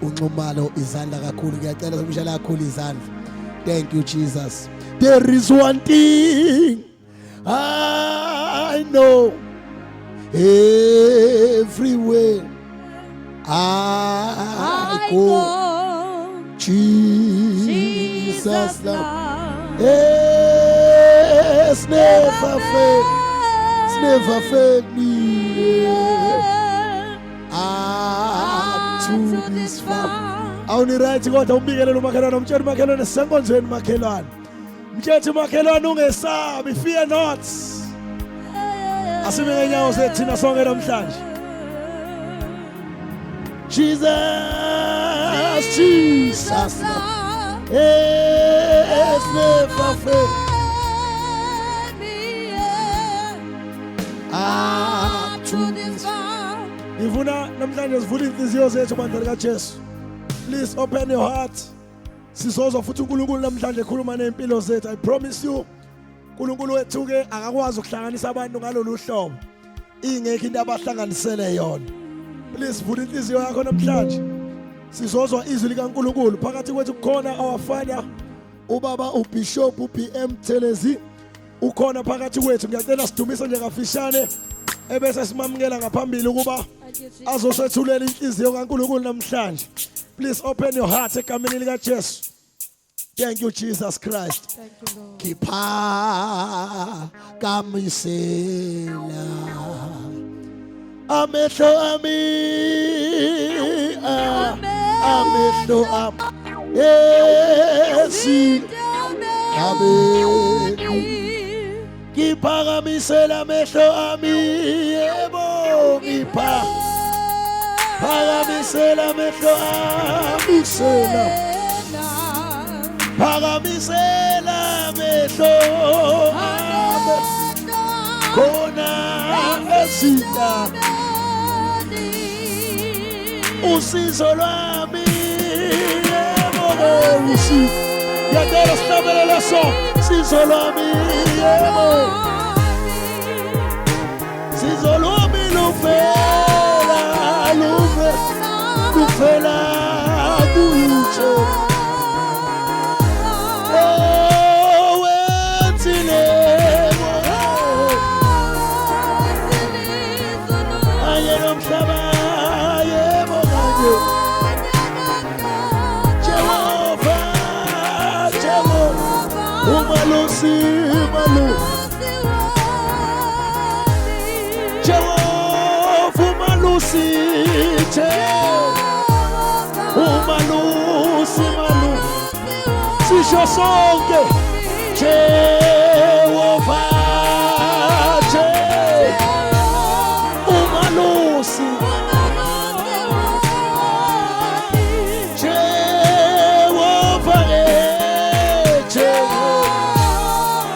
unxumalo izandla kakhulu ngiyacela somshayela kakhulu izandla. Thank you Jesus. There is one thing I know, everywhere I go, Jesus love, yes, never failed me, up to this far. Awuni right kodwa umbikele umakhelwane umtshela umakhelwane senkonzweni makhelwane. Mthethe umakhelwane ungesabi, fear not. Asime ngenyawo zethu thina sonke namhlanje. Jesus love, yes, never fail me, up to this far. Ngifuna namhlanje sivule inhliziyo zethu bandla likaJesu. Please open your heart. Sizozwa futhi uNkulunkulu namhlanje ekhuluma nempilo zethu. I promise you uNkulunkulu wethu ke akakwazi ukuhlanganisa abantu ngalolu hlobo. Ingekho into abahlanganisele yona. Please vula inhliziyo yakho namhlanje. Sizozwa izwi likaNkulunkulu phakathi kwethu kukhona our father ubaba uBishop uBM Thelezi ukhona phakathi kwethu. Ngiyacela sidumise nje kafishane ebese simamukela ngaphambili ukuba azoswethulela inhliziyo kaNkulunkulu namhlanje. Please open your heart egameni likaJesu. Thank you Jesus Christ. Thank you Lord. Kiphakamisela amehlo ami, amehlo ami, esi abeni. Kiphakamisela amehlo ami, yebo Phakamisela amehlo ami, phakamisela amehlo ami, khona esinda usizo lwami, yebo yadela sihlabelela so usizo lwami, yebo usizo lwami luvela kuyutsho. Oh, wenzile anye nomhlaba, yebo kanje Jehova umalusi Jehova umalusi sisho sonke Jehova umalusi Jehova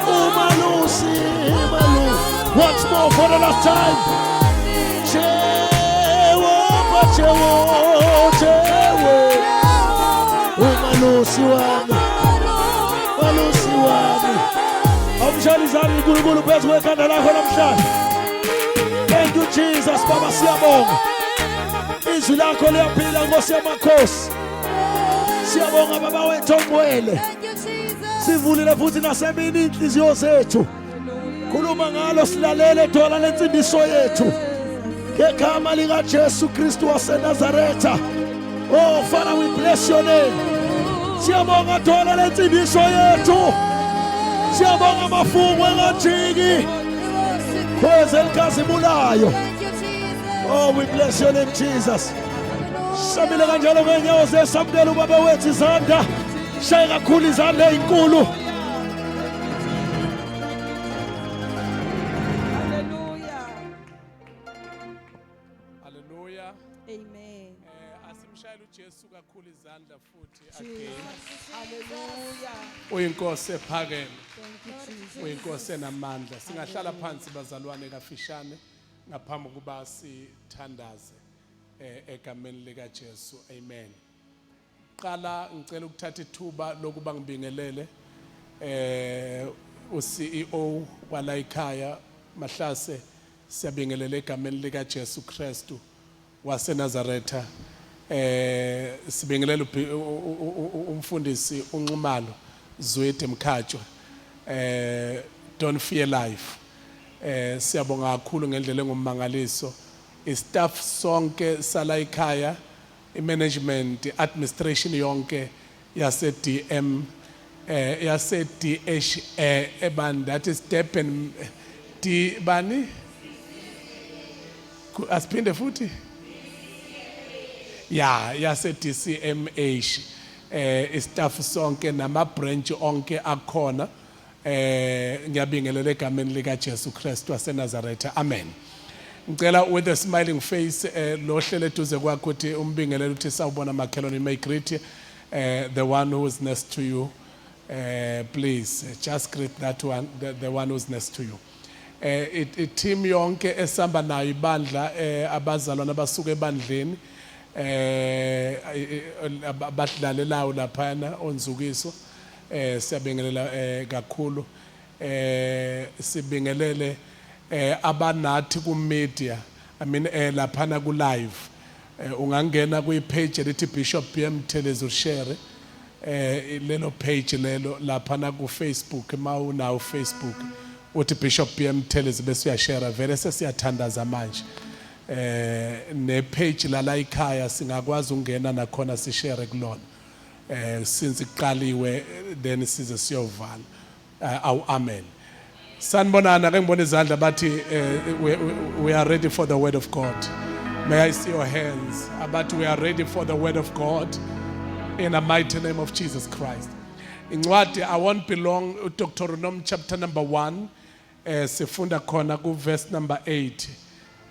umalusi once more for the last time umalusi wami Amshalizani uNkulunkulu phezu kwekhanda lakho namhlanje. Thank you Jesus Baba, siyabonga izwi lakho liyaphila Nkosi yamakhosi. Siyabonga Baba wethu ongcwele. Sivulile futhi nasemini inhliziyo zethu. Khuluma ngalo silalele thola lensindiso yethu ngegama likaJesu Kristu waseNazaretha. Oh Father, we bless your name. Siyabonga thola lensindiso yethu. Siyabonga mafungo engajiki kweze likazimulayo. Oh, we bless your name Jesus. Samile kanjalo ngenyawo zesamukela ubaba wethu izandla. Shaye kakhulu izandla ezinkulu. Hallelujah. Amen. Asimshayela uJesu kakhulu izandla futhi again. Hallelujah. Uyinkosi ephakeme. Thank you, Jesus. Uyinkosi enamandla. Singahlala phansi bazalwane kafishane ngaphambi kuba sithandaze egameni likaJesu. Amen. Qala ngicela ukuthatha ithuba lokuba ngibingelele uCEO wala ekhaya Mahlase. Siyabingelela egameni likaJesu Kristu waseNazaretha sibingelela umfundisi uNxumalo Zwede Mkhatshwa Don't Fear Life. Siyabonga kakhulu ngendlela engummangaliso. Istaff sonke sala ekhaya, imanagement, administration yonke yase DM yase DH ebani, that is Durban D bani asiphinde futhi yase DCMH istaff sonke nama branch onke akhona ngiyabingelela egameni lika Jesu Kristu waseNazaretha, amen. Ngicela with a smiling face lo hlele eduze kwakho uthi umbingelele uthi sawubona makhelwane, may greet the one who is next to you, please just greet that one, the one who is next to you. Team yonke esamba nayo ibandla abazalwana abasuka ebandleni abadlalelayo laphana onzukiso, siyabingelela kakhulu. Sibingelele abanathi ku media, I mean laphana ku live, ungangena ku page elithi Bishop BM Mthelezi share lelo page lelo laphana ku Facebook, mawunawo Facebook uthi Bishop BM Mthelezi bese uyashare, vele sesiyathandaza manje. Ne page la ekhaya singakwazi ungena nakhona si share kulona since iqaliwe then size siyovala. Amen. Sanibonana ke ngibona izandla bathi we are ready for the word of God. May I see your hands abathi we are ready for the word of God in the mighty name of Jesus Christ. Incwadi I won't be long, Deuteronomy chapter number 1 sifunda khona ku verse number 8.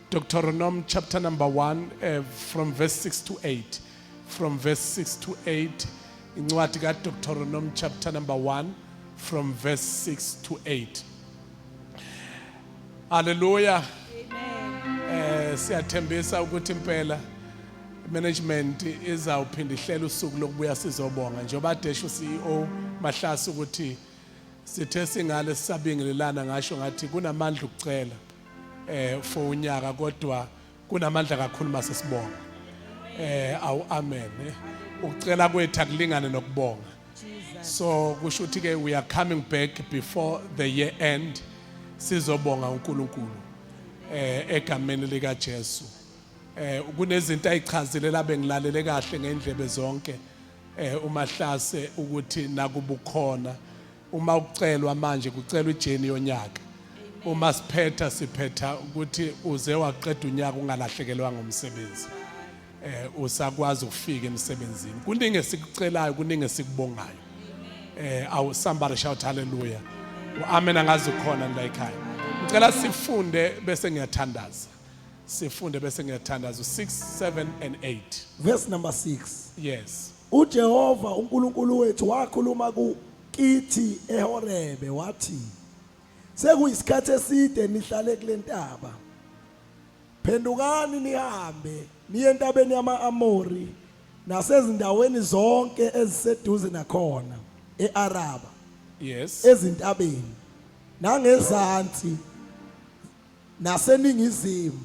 Deuteronomy chapter number 1 from verse 6 to 8. From verse 6 to 8. Incwadi ka Deuteronomy chapter number 1 from verse 6 to 8. Hallelujah. Amen. Siyathembisa ukuthi impela management izawuphinda ihlela usuku lokubuya sizobonga njengoba adesho CEO Mahlasi ukuthi sithe singale sisabingelelana ngasho ngathi kunamandla ukucela for unyaka kodwa kunamandla kakhulu mase sibonga. Amen. Ukucela kwethu akulingane nokubonga. So kusho ukuthi ke we are coming back before the year end sizobonga uNkulunkulu egameni lika Jesu. Kunezinto ayichazile labe ngilalele kahle ngendlebe zonke uMahlase ukuthi nakubukhona uma ucelwa manje kucelwa ijeni yonyaka. Uma siphetha siphetha ukuthi uze waqeda unyaka ungalahlekelwa ngomsebenzi. Usakwazi ukufika emsebenzini. Kuningi esikucelayo, kuningi esikubongayo. Somebody shout hallelujah. Amen angazi khona la ekhaya. Ngicela sifunde bese ngiyathandaza. Sifunde bese ngiyathandaza 6, 7 and 8. Verse number 6. Yes. uJehova uNkulunkulu wethu wakhuluma kukithi eHorebe wathi, sekuyisikhathi eside nihlale kule ntaba. Phendukani nihambe niye entabeni yama-Amori nasezindaweni zonke eziseduze nakhona eAraba. Yes. Ezintabeni nangezansi naseningizimu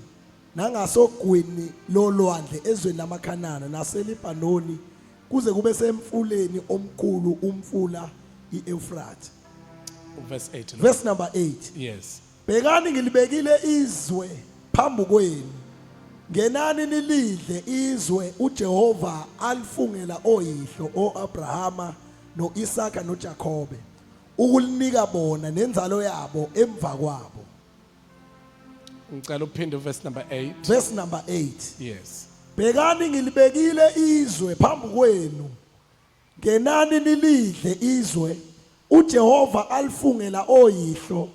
nangasogwini lolwandle ezweni lamaKhanani naseLibanoni kuze kube semfuleni omkhulu umfula iEufrate. Verse 8. Verse number 8. Yes. Bhekani ngilibekile izwe phambi kwenu. Ngenani nilidle izwe uJehova alifungela oyihlo oAbrahama noIsaka noJakobe ukulinika bona nenzalo yabo emva kwabo. Ngicela uphinde verse number 8. Verse number 8. Yes. Bhekani ngilibekile izwe phambi kwenu. Ngenani nilidle izwe uJehova alifungela oyihlo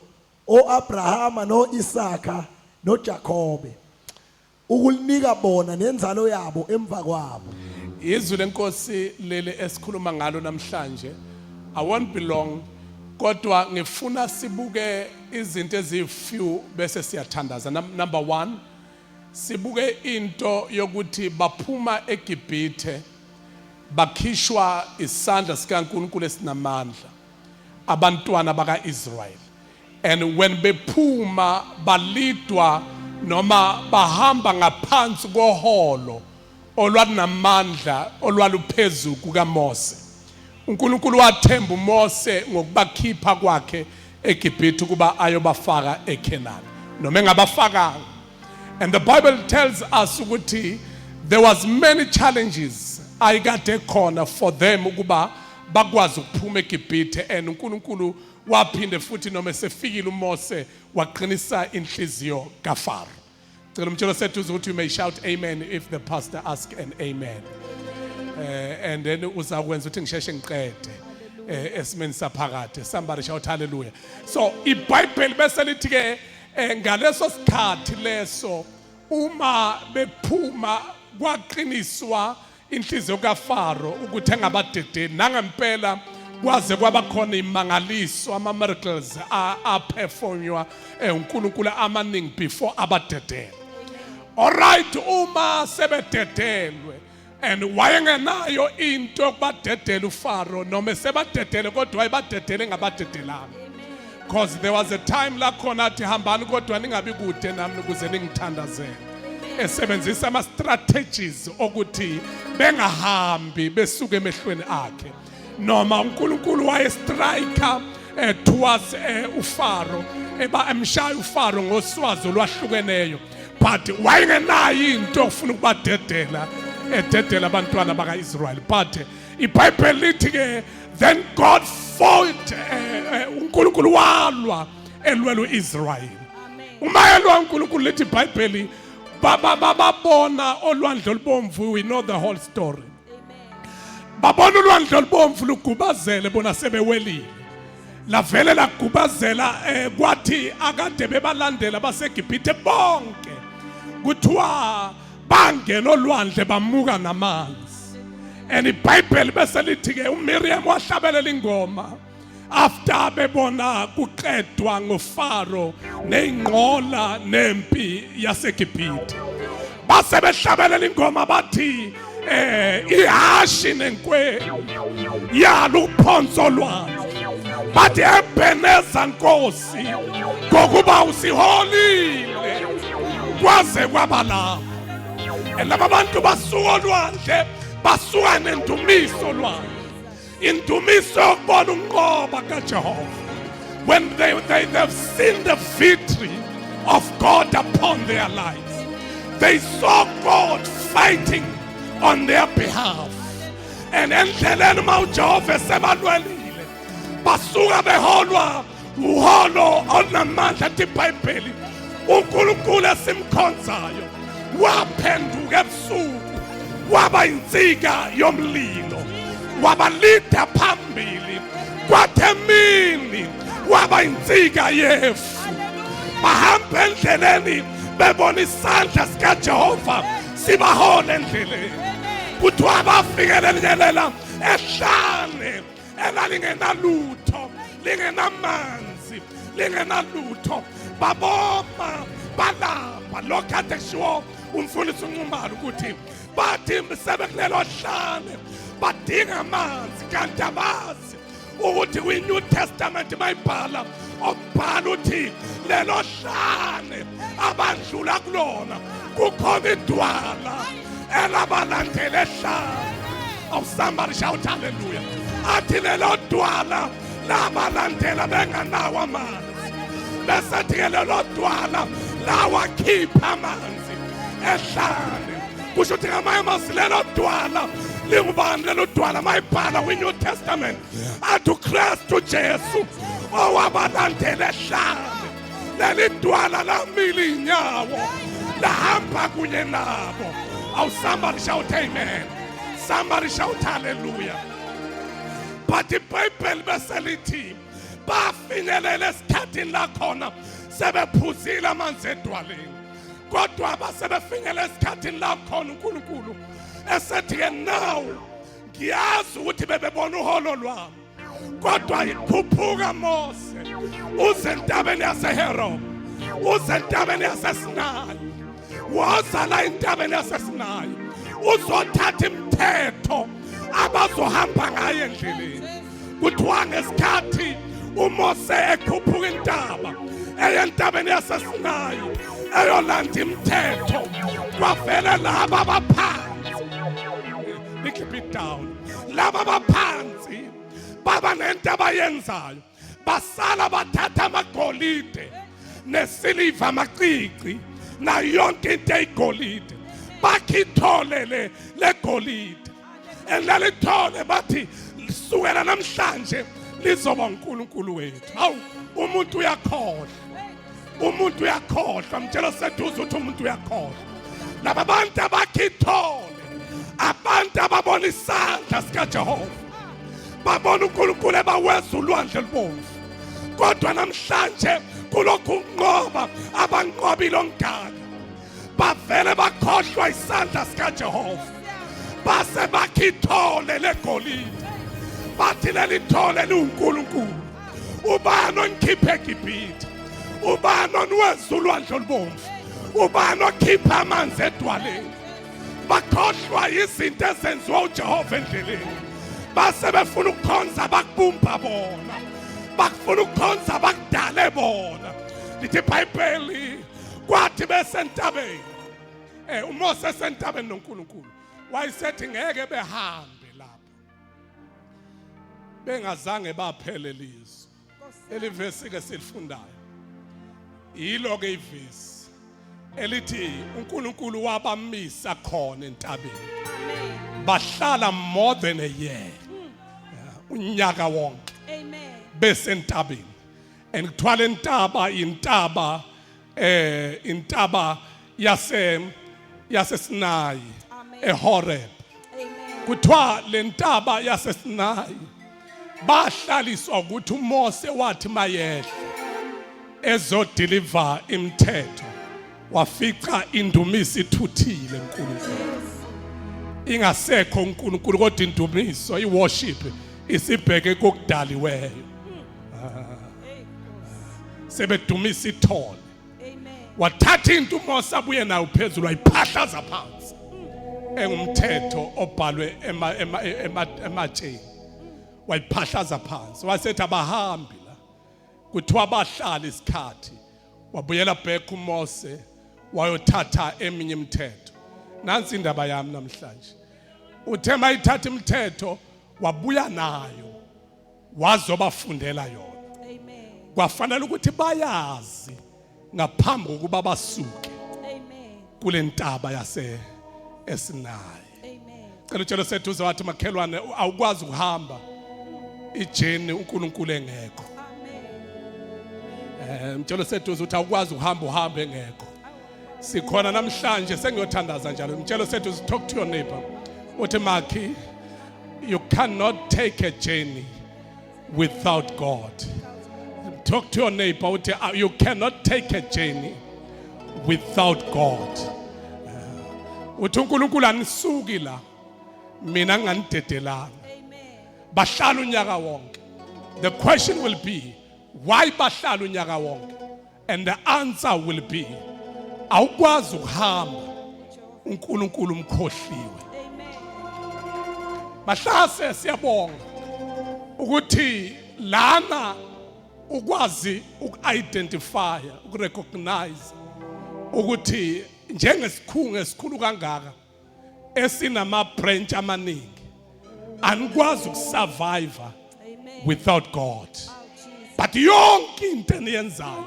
oAbrahama noIsaka noJakobe ukulinika bona nenzalo yabo emva kwabo. Izwi lenkosi leli esikhuluma ngalo namhlanje I won't be long kodwa ngifuna sibuke izinto ezifew bese siyathandaza. Number 1, sibuke into yokuthi baphuma eGibhithe bakhishwa isandla sikaNkulunkulu esinamandla abantwana bakaIsrael, and when bephuma balidwa noma bahamba ngaphansi koholo olwanamandla olwaluphezu kukaMose. uNkulunkulu wathemba uMose ngokubakhipha kwakhe eGibhithe kuba ayobafaka eKhenani noma engabafakanga. And the Bible tells us ukuthi there was many challenges ayikade khona for them ukuba bakwazi ukuphuma eGibhithe, and uNkulunkulu waphinde futhi noma sefikile uMose waqinisa inhliziyo kaFaro. Cela umtshelo sethu ukuthi you may shout amen if the pastor asks an amen. And then uzakwenza ukuthi ngisheshe ngiqede esimeni saphakade. Somebody shout hallelujah. So iBhayibheli bese lithi ke ngaleso sikhathi leso uma bephuma kwaqiniswa inhliziyo kaFaro ukuthi engabadedeni nangempela kwaze kwaba khona imangaliso ama-miracles aperformwa uNkulunkulu amaningi before abadedeni. Alright, uma sebededelwe and wayengenayo into yokubadedela uFaro noma sebadedele kodwa wayebadedele ngabadedelanga. Because there was a time la khona athi hambani kodwa ningabi kude nami ukuze ningithandazele. Esebenzisa ama strategies ukuthi bengahambi besuke emehlweni akhe. Noma uNkulunkulu wayestrika towards uFaro emshaya uFaro ngoswazi olwahlukeneyo, but wayengenayo into ofuna ukubadedela ededela abantwana bakaIsrael. But iBhayibheli lithi ke then God fought, uNkulunkulu walwa elwela uIsrael. Uma elwa uNkulunkulu lithi iBhayibheli babona olwandle olubomvu, we know the whole story. Babona ulwandle olubomvu lugubazele bona sebewelile. Lavele lagubazela kwathi akade bebalandela baseGibhithe bonke kuthiwa bangena olwandle bamuka namanzi. And iBhayibheli bese lithi ke uMiriam wahlabelela ingoma after bebona kuqedwa ngoFaro neyinqola nempi yaseGibhithe. Base behlabelela ingoma bathi ihashi nenkwe yaluphonso lwandle bathi Ebeneza Nkosi ngokuba usiholile kwaze kwabalapha. Laba bantu basuka olwandle basuka nendumiso lwandle, indumiso yokubona unqoba kaJehova. When they've seen the victory of God upon their lives, they saw God fighting on their behalf. And endleleni mawuJehova sebalwelile basuka beholwa uholo onamandla. Ethi iBhayibheli uNkulunkulu esimkhonzayo waphenduka ebusuku waba insika yomlilo, wabalida phambili, kwathi emini waba insika yefu. Bahamba endleleni bebona isandla sikaJehova sibahole endleleni. Kuthiwa bafikelelelela ehlane elalingenalutho, lingenamanzi, lingenalutho. Baboma balapha lokhu kade kushiwo umfundisi uNcumalo ukuthi bathi sebekulelo hlane badinga amanzi, kanti abazi ukuthi kwiNew Testament mayibhala okubhala uthi lelo hlane abandlula kulona kukhona idwala elabalandela ehlane. Oh, somebody shout hallelujah. Athi lelo dwala labalandela benganawo amanzi, bese thi lelo dwala lawakhipha amanzi ehlane. Kusho ukuthi ngamanye amazwi lelo dwala lingubani lelo dwala mayibhala kwiNew Testament athi uKristu Jesu owabalandela ehlane. Leli dwala lamila inyawo lahamba kunye nabo. Oh, somebody shout amen. Somebody shout hallelujah. But iBhayibheli bese lithi bafinyelela esikhathini la khona sebephuzile amanzi edwaleni, kodwa basebefinyelela esikhathini la khona uNkulunkulu esethi ke now ngiyazi ukuthi bebebona uholo lwami, kodwa ikhuphuka Mose uze entabeni yaseHorebu, uze entabeni yaseSinayi, woza la entabeni yaseSinayi uzothatha imithetho abazohamba ngayo endleleni. Kuthiwa ngesikhathi uMose ekhuphuka intaba eya entabeni yaseSinayi eyolanda imithetho, kwavela laba abaphansi beat down. Laba baphansi baba nento abayenzayo basala bathatha amagolide nesiliva amacici na yonke into eyigolide bakhithole le golide elalitole bathi sukela namhlanje lizoba uNkulunkulu wethu. Hawu umuntu uyakhohlwa. Umuntu uyakhohlwa, mtshela seduze ukuthi umuntu uyakhohlwa. Laba bantu abakhithole, abantu ababona isandla sikaJehova, babona uNkulunkulu ebaweza ulwandle lubomvu. Kodwa namhlanje kulokhu unqoba abanqobile ongaka bavele bakhohlwa isandla sikaJehova, base bakhithole legolide bathi lelithole liwuNkulunkulu. Ubani ongikhiphe eGibhithe? Ubani onweza ulwandle olubomvu? Ubani okhipha amanzi edwaleni? Bakhohlwa izinto ezenziwa uJehova endleleni, base befuna ukukhonza bakubumba bona, bakufuna ukukhonza bakudale bona. Lithi iBhayibheli kwathi besentabeni uMose esentabeni noNkulunkulu wayesethi ngeke behambe lapha bengazange baphele lizwi. Elivesi ke silifundayo yilo ke ivesi elithi uNkulunkulu wabamisa khona entabeni, bahlala more than a year, unyaka wonke besentabeni. And kuthiwa le ntaba intaba yaseSinayi eHoreb. Kuthiwa le ntaba yaseSinayi bahlaliswa ukuthi uMose wathi mayehla ezodeliver imithetho wafica indumiso ithuthile uNkulunkulu, ingasekho uNkulunkulu kodwa indumiso iworship isibheke kokudaliweyo. Sebedumisa ithole, wathatha into uMose abuye nayo phezulu wayiphahlaza phansi engumthetho obhalwe ematsheni, wayiphahlaza phansi. Wasethi abahambi la kuthiwa bahlala isikhathi, wabuyela back uMose wayothatha eminye imithetho. Nansi indaba yami namhlanje, uthe mayithatha imithetho wabuya nayo wazobafundela yona. Kwafanele ukuthi bayazi ngaphambi kokuba basuke kule ntaba eSinayi. Cela utshelo seduze wathi makhelwane awukwazi ukuhamba ijeni uNkulunkulu engekho. Mtshelo seduze uthi awukwazi ukuhamba uhambe engekho. Sikhona namhlanje sengiyothandaza njalo. Mtshelo seduze, talk to your neighbor. Uthi Maki, you cannot take a journey without God. Talk to your neighbor. You cannot take a journey without God. Uthi uNkulunkulu anisuki la mina nganidedelanga. Bahlala unyaka wonke. The question will be, why bahlala unyaka wonke? And the answer will be, awukwazi ukuhamba uNkulunkulu umkhohliwe. Bahlase siyabonga ukuthi lana ukwazi uku-identify, uku-recognize ukuthi njengesikhungu esikhulu kangaka esinama branch amaningi anikwazi ukusurvive without God. But yonke into eniyenzayo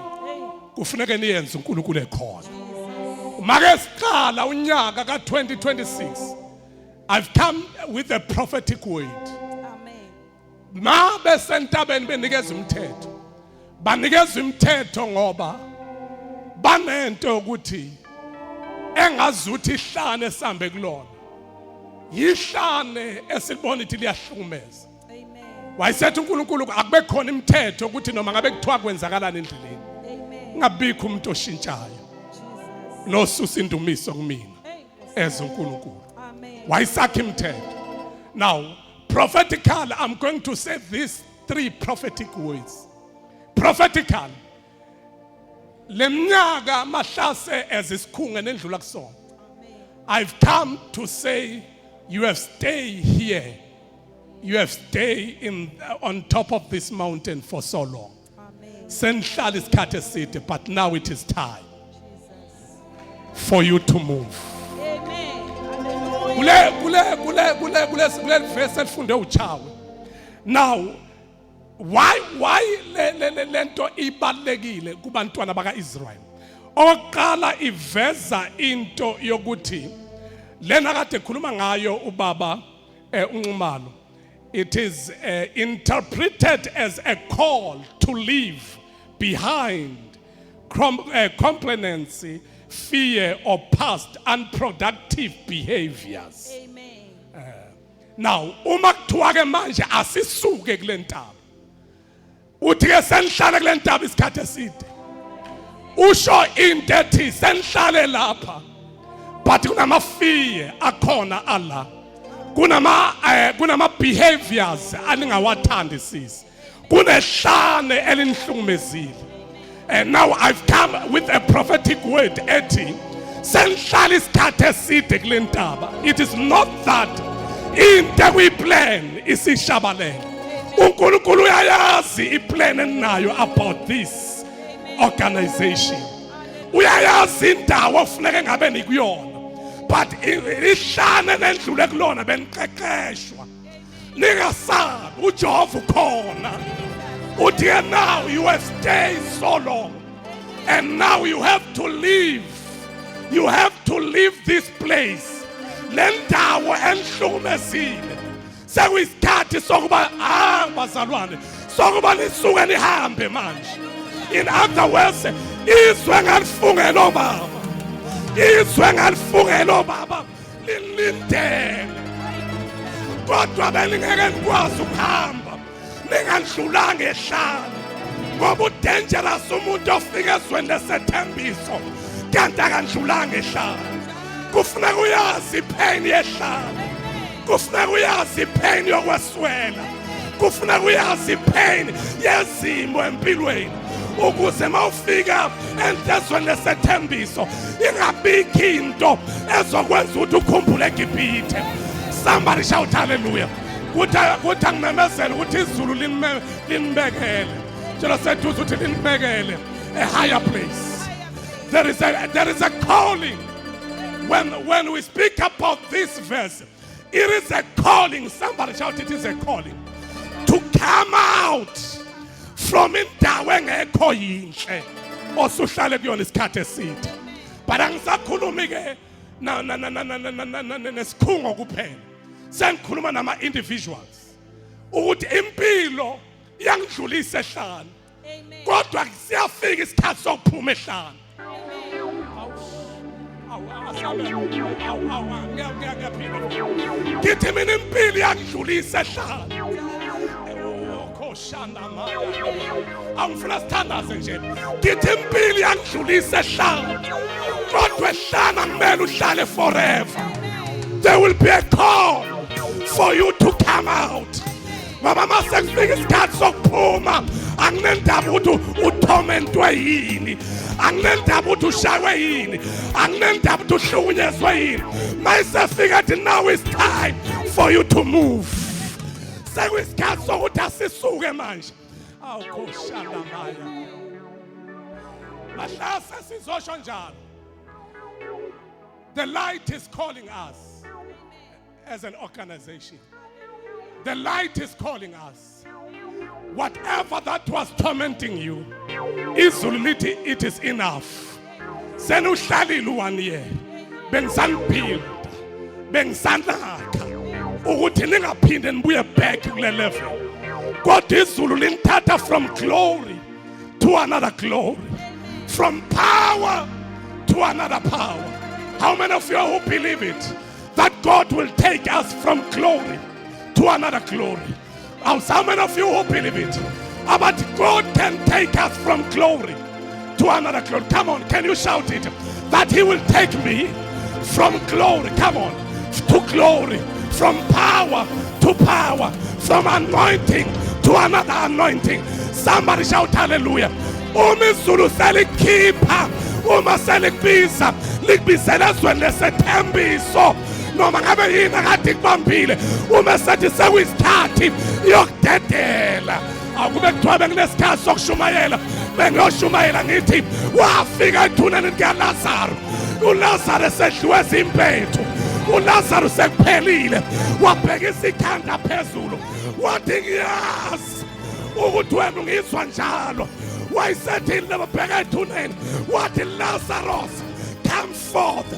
kufuneka niyenze uNkulunkulu ekhona. Make siqala unyaka ka2026, I've come with a prophetic word. Ma besentabeni benikeza umthetho, banikeza umthetho ngoba banento ukuthi engazuthi ihlane esambe kulona yihlane esilibona ukuthi liyahlukumeza. Wayesethi uNkulunkulu akube khona imithetho ukuthi noma ngabe kuthiwa kwenzakalana endleleni ngabikho umuntu oshintshayo nosusa indumiso kumina as uNkulunkulu. Wayisakha imithetho. Now prophetically, I'm going to say these 3 prophetic words. Prophetically, lemnyaka mahlase as isikhungu endlula kusona, I've come to say you have stayed here. You have stayed on top of this mountain for so long. Senihlala isikhathi eside, but now it is time for you to move. Amen. Hallelujah. kule verse elifunde uchawe. Now why lento ibalekile kubantwana bakaIsrael? Oqala iveza into yokuthi lena kade khuluma ngayo ubaba uNxumalo. It is interpreted as a call to leave behind complacency, fear, or past unproductive behaviors. Amen. Now, uma kuthiwa ke manje asisuke kule ntaba. Uthi ke senihlale kule ntaba isikhathi eside. Usho into ethi senihlale lapha. But kunama fear akhona Allah. Kunama behaviors aningawathandisisi. Kunehlane elinihlukumezile. And now I've come with a prophetic word ethi senihlale isikhathi eside kule ntaba. It is not that into we plan isishabalele. uNkulunkulu uyayazi iplan enayo about this organization. Uyayazi indawo ofuneka ngabe nikuyona. But ihlane lendlule kulona beniqeqeshwa. Ningasabi uJehova ukhona. Uthi now you have stayed so long and now you have to leave. You have to leave this place. Lendawo enhlukumezile. Sekuyisikhathi sokuba bazalwane sokuba nisuke nihambe manje. In other words, izwe ngalifungela obaba. Izwe ngalifungela obaba lilindele. Kodwa beningeke nikwazi ukuhamba. Ningadlulanga ehlane. Ngoba udangerous umuntu ofika ezweni lesethembiso kanti akandlulanga ehlane. Kufuneka uyazi ipain yehlane. Kufuneka uyazi ipain yokweswela. Kufuneka uyazi ipain yezimo empilweni. Ukuze mawufika entezweni lesethembiso ingabikho into ezokwenza ukuthi ukhumbule eGibhithe. Somebody shout hallelujah. Kuthi angimemezela ukuthi izulu linibekele. Njalo seduze ukuthi linibekele a higher place. There is a calling. When we speak about this verse, it is a calling. Somebody shout, it is a calling to come out from indawo engekho yinhle osuhlale kuyona isikhathi eside. But angisakhulumi ke nesikhungo kuphela. Sengikhuluma nama individuals. Ukuthi impilo iyangidlulisa ehlane. Kodwa siyafika isikhathi sokuphuma ehlane. Kithi mina impilo iyangidlulisa ehlane. Angifuna sithandaze nje. Kithi impilo iyangidlulisa ehlane. Kodwa ehlane angimele uhlale forever. There will be a call for you to come out. Ngoba mase kufika isikhathi sokuphuma anginendaba ukuthi utormentwe yini. Anginendaba ukuthi ushaywe yini. Anginendaba ukuthi uhlukunyezwe yini. Mayise fika that now is time for you to move. Sekuyisikhathi sokuthi asisuke manje. Awukhoshana maya. Mahlase sizosho njalo. The light is calling us as an organization. The light is calling us. Whatever that was tormenting you, it is enough. Senuhlalile 1 year. Bengisaniphinda. Bengisanakha. Ukuthi ningaphinde nibuye back kule level. Kodwa izulu linithatha from glory to another glory. From power to another power. How many of you who believe it? That God will take us from glory to another glory. How many of you who believe it? But God can take us from glory to another glory. Come on, can you shout it? That He will take me from glory, come on, to glory. From power to power. From anointing to another anointing. Somebody shout hallelujah. Umizulu selikipha. Uma selikbisa. Likbisela ezweni lesethembiso. Noma ngabe yini akade ikubambile. Uma sethi sekuyisikhathi yokudedela. Akube kuthiwa benginesikhathi sokushumayela. Bengiyoshumayela ngithi wafika ethuneni likaLazaro. uLazaro esedliwe izimpethu. uLazarus sekuphelile wabhekisa ikhanda phezulu wathi ngiyazi ukuthi wena ungizwa njalo wayesethini lebabheka ethuneni wathi Lazarus come forth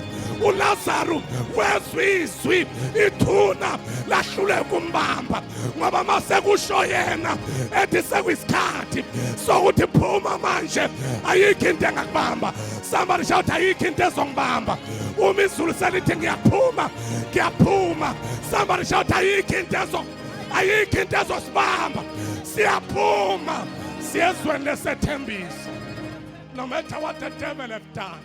uLazarus wezwa izwi ithuna lahluleka umbamba ngoba mase kusho yena ethi sekuyisikhathi sokuthi phuma manje ayikho into engakubamba. Somebody shout ayikho into ezongibamba uma izulu selithi ngiyaphuma ngiyaphuma. Somebody shout ayikho into ezosibamba siyaphuma siyezweni lesethembiso. No matter what the devil have done,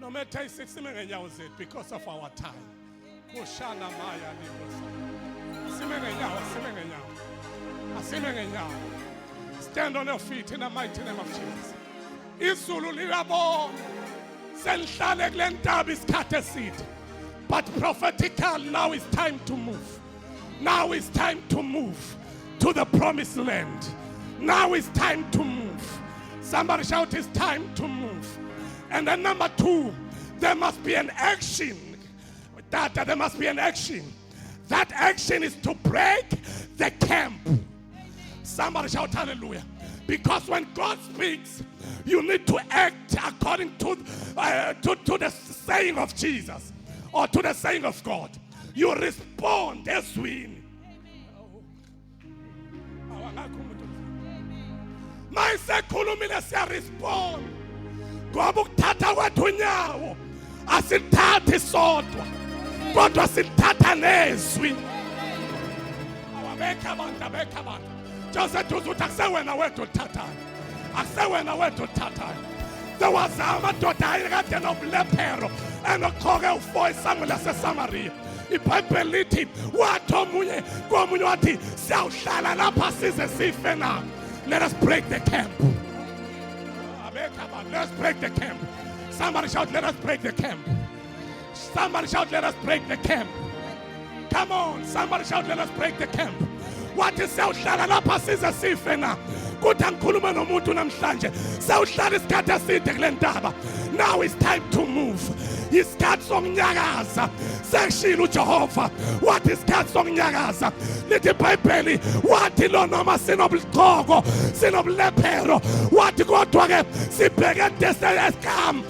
no matter isime ngenyawo zethu because of our time. Kushana maya likosa. Asime ngenyawo. Stand on your feet in the mighty name of Jesus. Izulu liyabonga. Selihlale kule ntaba isikhathi eside. But prophetical, now it's time to move. Now it's time to move to the promised land. Now it's time to move. Somebody shout, it's time to move. And then number 2, there must be an action. There must be an action. That action is to break the camp. Somebody shout hallelujah. Because when God speaks, you need to act according to the saying of Jesus or to the saying of God. You respond as we. Mayisekhulumile siya respond. Ngoba ukuthatha kwethu unyawo asithathi sodwa kodwa sithatha nezwi. Awabekha abantu. Jose tuzi ukuthi akusewena wethu uthathayo. Akusewena wethu uthathayo. There was amadoda ayekade nobulephero enogqoke ufo esango laseSamaria. IBhayibheli lithi wathi omunye komunye wathi siyawuhlala lapha size sife na. Let us break the camp. Let's break the camp. Somebody shout, let us break the camp. Somebody shout, let us break the camp. Come on, somebody shout, let us break the camp. What is siyawuhlala lapha size sife na. Kuthi angikhuluma nomuntu namhlanje sawuhlala isikhathi eside kule ndaba. Now it's time to move. Isikhathi sokunyakaza seshilo uJehova wathi isikhathi sokunyakaza lithi iBhayibheli wathi lo noma sinobuqhoko sinobulephero wathi kodwa ke sibheke esikam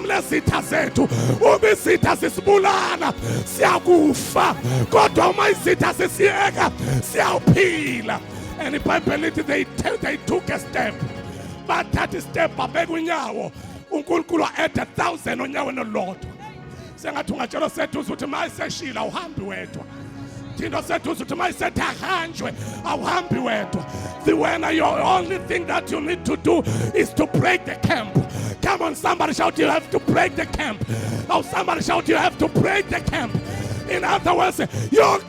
lesitha zethu uma isitha sisibulala siyakufa kodwa uma isitha sisiyeka siyawuphila. And iBhayibheli lithi they took a step. Bathatha step babeka unyawo uNkulunkulu add 1,000 onyaweni olodwa. Sengathi ungatshela sethu ukuthi mayiseshila awuhambi wedwa. Thina sethu ukuthi mayisethi ahanjwe awuhambi wedwa. When your only thing that you need to do is to break the camp. Come on, somebody shout, you have to break the camp. Oh, somebody shout, you have to break the camp. In other words, you have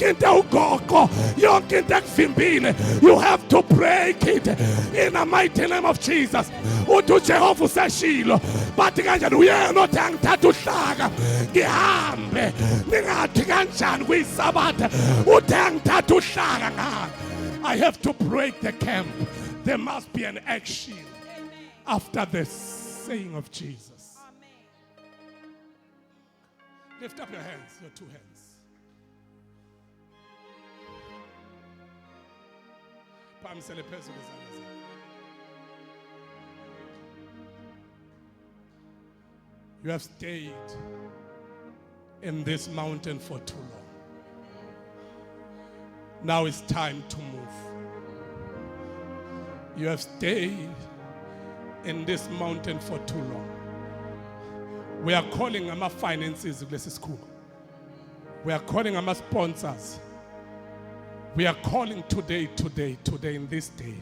to break it in the mighty name of Jesus. Uthi Jehova useshilo bathi kanjani uyena othi angithatha uhlaka ngihambe ningathi kanjani kuyisabatha uthi angithatha uhlaka ngami. I have to break the camp. There must be an action after the saying of Jesus. Lift up your hands, your 2 hands. Phakamisele phezulu izandla zakho. You have stayed in this mountain for too long. Now it's time to move. You have stayed in this mountain for too long. We are calling our finances kulesi school. We are calling our sponsors. We are calling today in this day.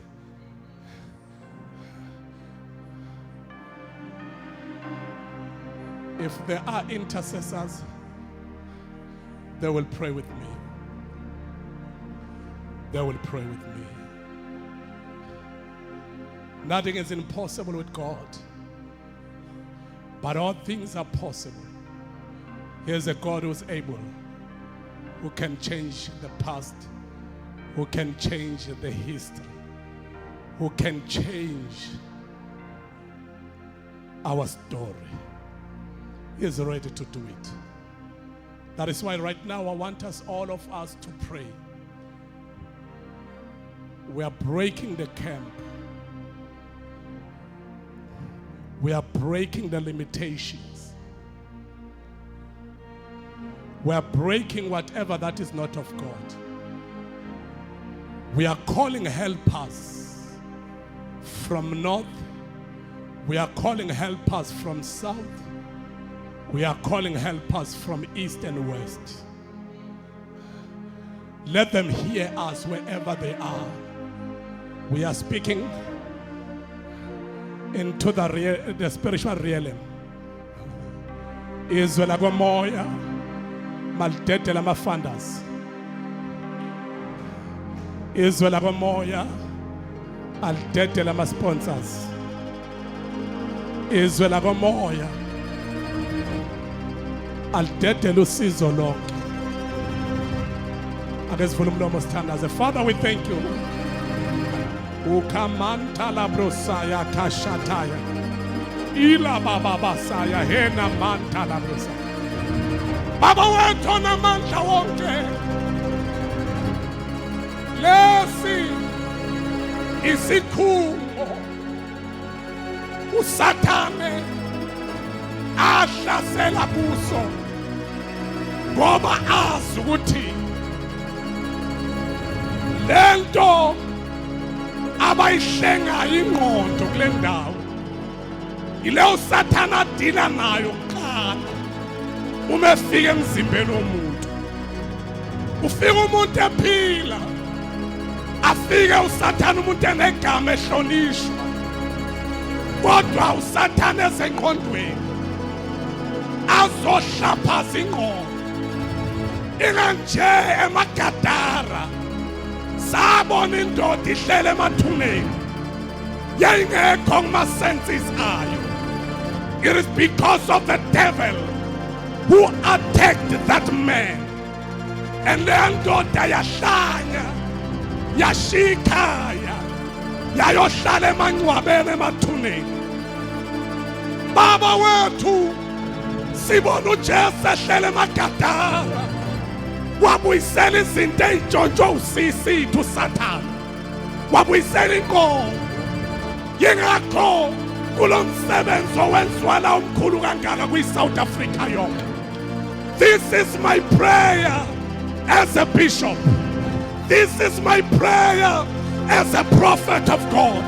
If there are intercessors, they will pray with me. They will pray with me. Nothing is impossible with God. But all things are possible. Here's a God who's able, who can change the past, who can change the history, who can change our story. He is ready to do it. That is why right now I want all of us to pray. We are breaking the camp. We are breaking the limitations. We are breaking whatever that is not of God. We are calling helpers from north. We are calling helpers from south. We are calling helpers from east and west. Let them hear us wherever they are. We are speaking into the spiritual realm. Izwe la moya maldete la mafandas. Izwe la moya maldete la sponsors. Izwe la moya maldete lusizo lonke. Akezivula umlomo sithandaze. Father, we thank you. Ukamanta la brosaya kashataya. Ila baba basaya hena manta la brosaya. Baba wethu namandla wonke. Lesi isikhungo uSathane ahlasela kuso ngoba azi ukuthi lento abayihlenga ingqondo kule ndawo ileyo uSathane adila nayo kuqala uma efika emzimbeni womuntu. Ufika umuntu ephila, afike uSathane umuntu enegama ehlonishwa, kodwa uSathane esengqondweni azohlaphaza ingqondo. Inganje eMagadara sabona indoda ihlele emathuneni yayingekho kuma-senses ayo. It is because of the devil who attacked that man. And leya ndoda yahlanya yashikhaya yayohlala emangcwabeni emathuneni. Baba wethu sibona uJesu ehlele eMagadara wabuyisela izinto ey'ntshontshwe usisithu uSathane, wabuyisela inkomo. Yingakho kulo msebenzi owenziwa la omkhulu kangaka kwi-South Africa yonke. This is my prayer as a bishop. This is my prayer as a prophet of God.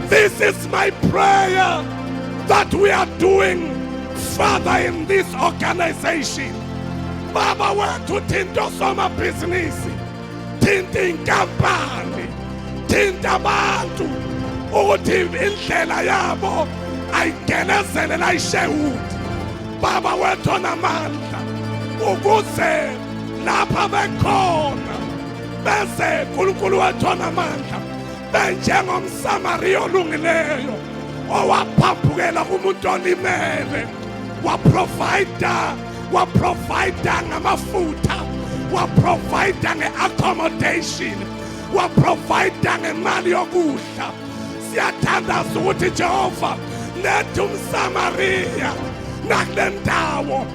This is my prayer that we are doing further in this organization. Baba wethu thinta somabhizinisi, thinta inkampani, thinta abantu ukuthi indlela yabo ayigelezele la iShehudi. Baba wethu onamandla ukuze lapha bekhona bese uNkulunkulu wethu onamandla benjengomSamariya olungileyo owaphaphukela kumuntu olimele, waprovida ngamafutha, waprovida nge-accommodation, waprovida ngemali yokudla. Siyathandaza ukuthi Jehova letha umSamariya nakule ndawo.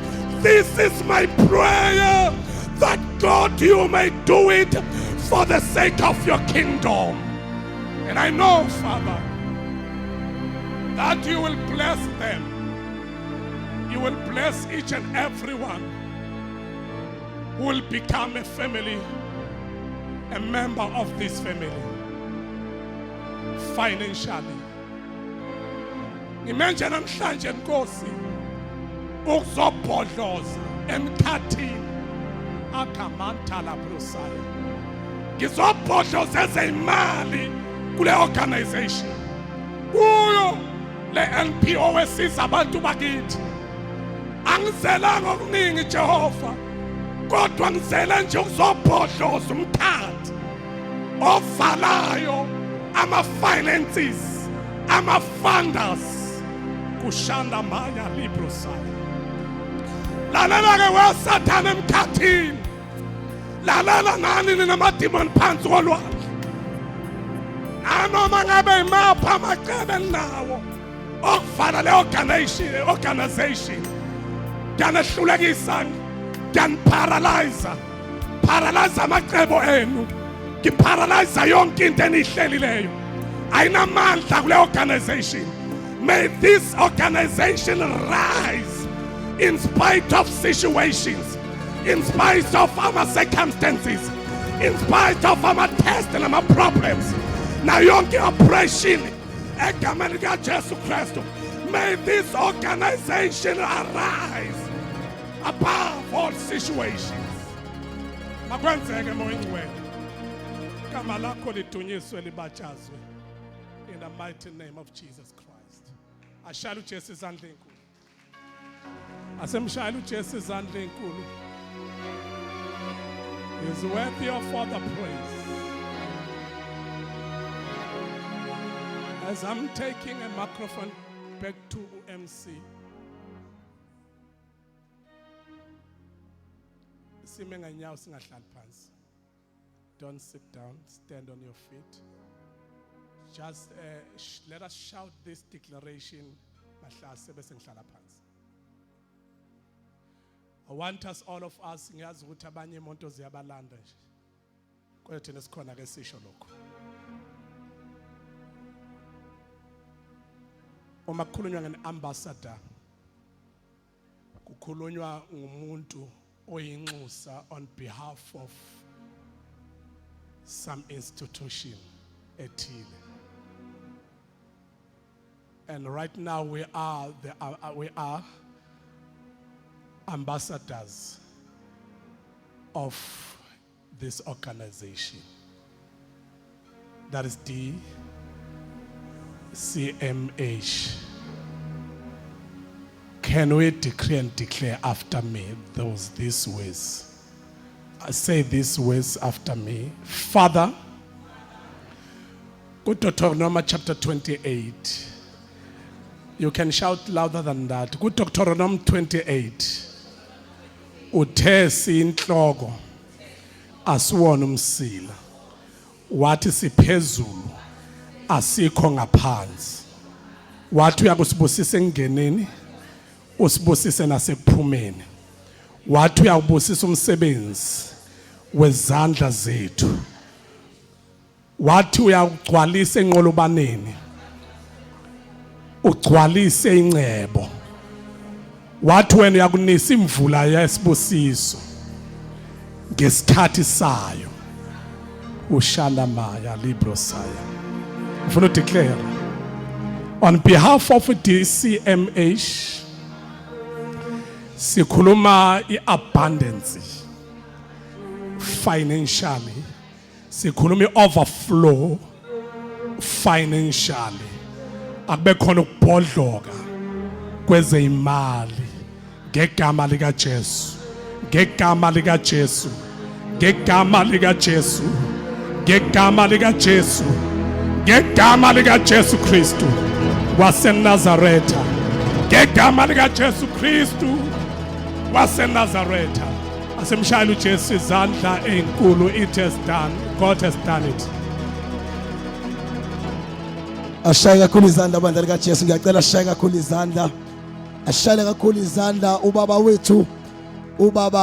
This is my prayer, that God, you may do it for the sake of your kingdom. And I know, Father, that you will bless them. You will bless each and every one who will become a family, a member of this family, financially. Ngimenje namhlanje Nkosi ukuzobhodloza emkhathini akamanta la brosaya. Ngizobhodloza ezemali kule organization. Kuyo le NPO wesiza abantu bakithi. Angizelanga okuningi Jehova, kodwa ngizela nje ukuzobhodloza umkhathi ovalayo ama-finances, ama-funders kushanda maya librosaya. Lalela-ke weSathane emkhathini, lalela nani ninamadimoni phansi kolwandle. Nanoma ngabe imaphi amacebo eninawo okuvala le organization, kuyanehlulekisa Ngiyaniparalyza. Paralyze amacebo enu. Ngiparalyze yonke into enihlelileyo. Ayinamandla kule organization. May this organization rise in spite of situations, in spite of our circumstances, in spite of our tests and our problems. Now yonke oppression egameni likaJesu Kristu. May this organization arise above all situations. Makwenzeke moya ingcwele. Igama lakho lidunyiswe libachazwe. In the mighty name of Jesus Christ. Ashaya uJesu izandla enkulu. Asemshaya uJesu izandla enkulu. He is worthy of all the praise. As I'm taking a microphone back to MC, sime ngenyawo singahlali phansi. Don't sit down, stand on your feet. Just let us shout this declaration. I want us, all of us, ngiyazi ukuthi abanye imonto ziyabalanda nje. Kodwa thina sikhona ke sisho lokho. Uma kukhulunywa nge-ambassador, kukhulunywa ngumuntu oyinxusa on behalf of some institution ethile. And right now we are ambassadors of this organization. That is DCMH. Can we decree and declare after me these words? I say these words after me. Father, go to Deuteronomy chapter 28. You can shout louder than that. Go to Deuteronomy 28. Uthe sinhloko asiwona umsila. Wathi siphezulu asikho ngaphansi. Wathi uyakusibusisa engeneni, usibusise nasekuphumeni. Wathi uyabusisa umsebenzi wezandla zethu. Wathi uyagcwalisa enqolobaneni, ugcwalise ingcebo. Wathi wena uyakunisa imvula yesibusiso ngesikhathi sayo. Ushalamaya librosaya. Ufuna declare on behalf of DCMH, sikhuluma iabundance financially, sikhuluma overflow financially. Akube khona ukubhodloka kwezeyimali ngegama lika Jesu, ngegama lika Jesu, ngegama lika Jesu, ngegama lika Jesu, ngegama lika Jesu Kristu waseNazaretha, ngegama lika Jesu Kristu waseNazaretha. Asemshayela uJesu izandla enkulu. It has done. God has done it. Ashaya kakhulu izandla bandla lika Jesu. Ngiyacela ashaya kakhulu izandla. Ashaya kakhulu izandla ubaba wethu, ubaba